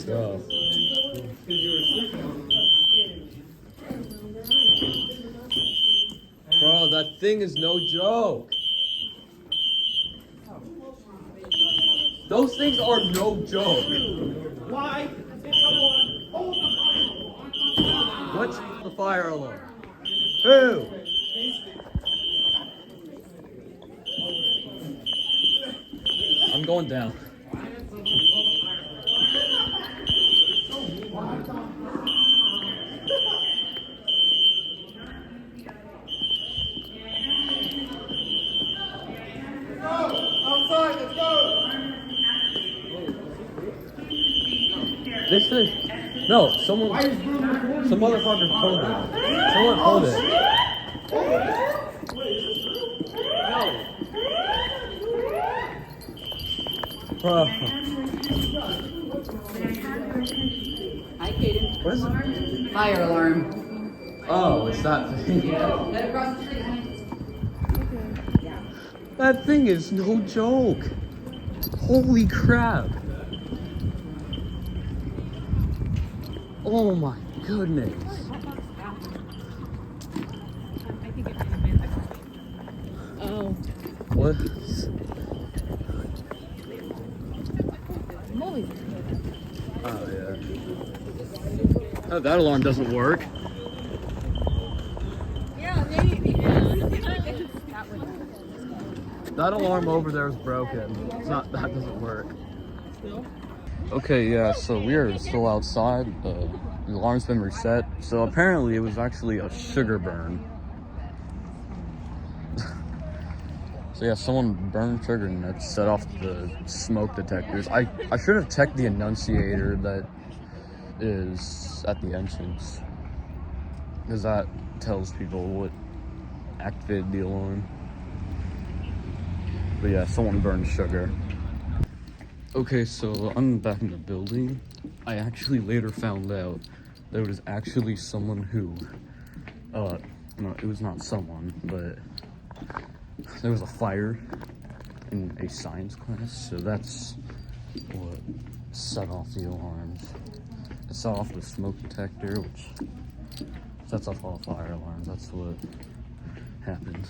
Bro. Bro, that thing is no joke. Those things are no joke. Why? What's the fire alarm? Who? I'm going down. Outside, let's go! This is no. Some motherfucker pulled it. Someone pulled it. Bro. Hi, Kaden. What is it? Fire alarm. Oh, it's that thing. Head across the street. That thing is no joke. Holy crap. Oh my goodness. Oh. What? Molly. Oh yeah. Oh, that alarm doesn't work. Yeah, maybe. That alarm over there is broken. It's not. That doesn't work. Okay, yeah. So we are still outside. The alarm's been reset. So apparently it was actually a sugar burn. So yeah, someone burned sugar and that set off the smoke detectors. I should have checked the annunciator that is at the entrance, because that tells people what activated the alarm. But yeah, someone burned sugar. Okay, so I'm back in the building. I actually later found out there was actually someone who, no, it was not someone, but there was a fire in a science class, so that's what set off the alarms. It set off the smoke detector, which sets off all fire alarms. That's what happened.